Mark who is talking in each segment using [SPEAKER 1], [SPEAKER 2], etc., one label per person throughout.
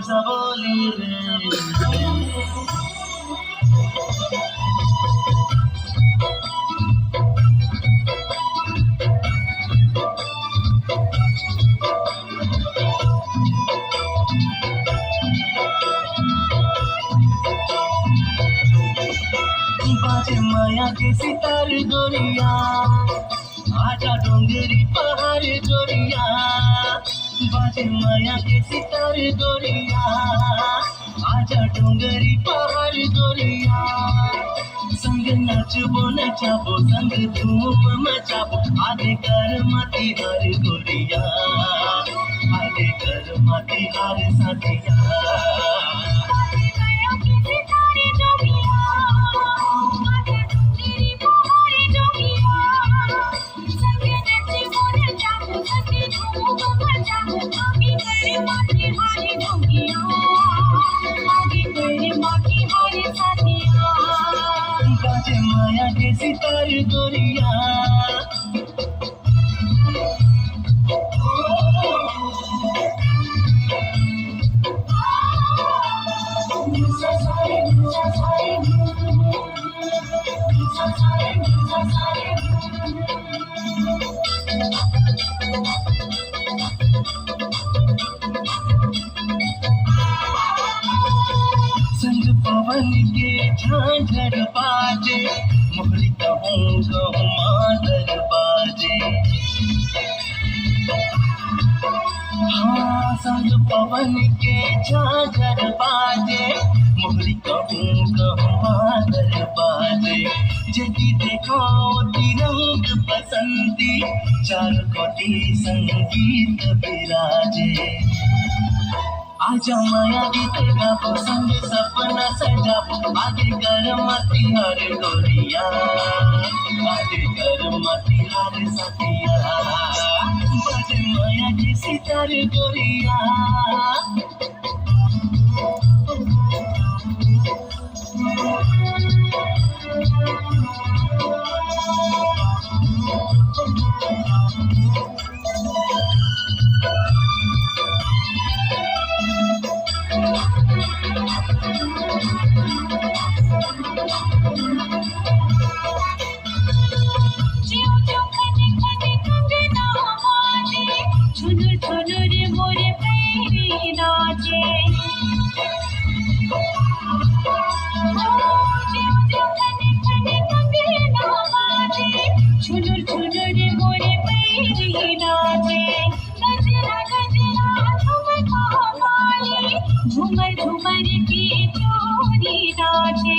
[SPEAKER 1] saboli re. बाजे माया के सितार गोरिया आजा डोंगरी पहाड़ गोरिया बाजे माया के सितार गोरिया आजा डोंगरी पहाड़ गोरिया संग नचबो नचाबो संग धूम मचाबो आगे कर मती हर गोरिया आगे कर मती हर साथिया बाजे माया के सितार गोरिया संग पवन के झांझर बाजे मोहरी कहूँ कहूँ मादर बाजे हाँ संग पवन के झांझर बाजे मोहरी कहूँ कहूँ मादर बाजे जगी देखो तिरंग बसंती चार कोटि संगीत विराजे आजा माया गीत गाबो संग सपना सजाबो आगे कर मती हर गोरिया आगे कर मती हर साथिया बाजे माया की सितार गोरिया झूमर झूमर की चोरी नाचे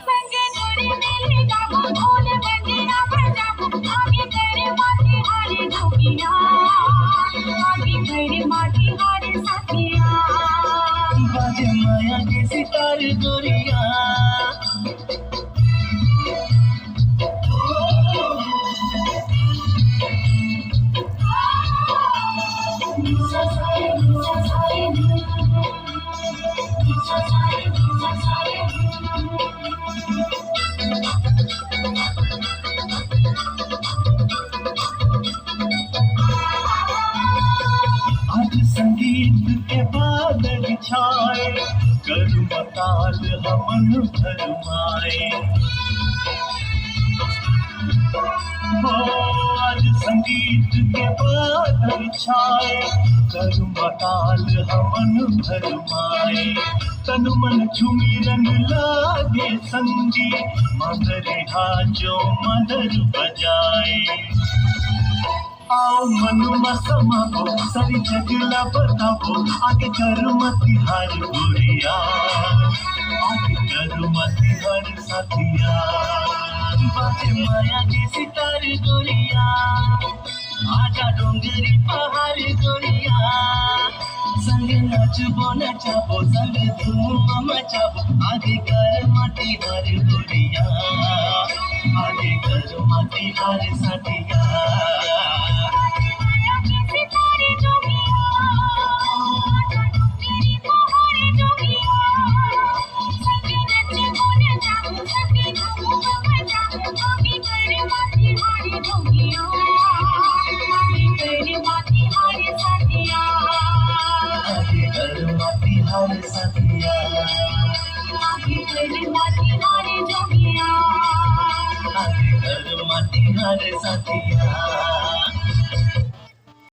[SPEAKER 1] संग जोड़े मेले गाबो ढोल बजना बजाबो आगे करे माटी हारे गोरिया आगे करे माटी हारे साथिया बाजे माया के सितार गोरिया आज संगीत के बादल छाए करुण ताल हमन भरमाए हो आज संगीत के बादल छाए करुण ताल हमन भरमाए तन मन झूमी रंग लागे संगी मगर हाजो मदर बजाए आओ मनु मसमाबो सरी जगला बताबो आगे कर मती हर गोरिया आगे कर मती हर साथिया बाजे माया के सितार गोरिया आजा डोंगरी पहाड़ गोरिया संग नचबो नचाबो संग धूम मचाबो आगे कर मती हर गोरिया आगे कर मती हर साथिया हार साथिया
[SPEAKER 2] आगे कर माटी हारे जोगिया
[SPEAKER 1] आगे कर माटी हार साथिया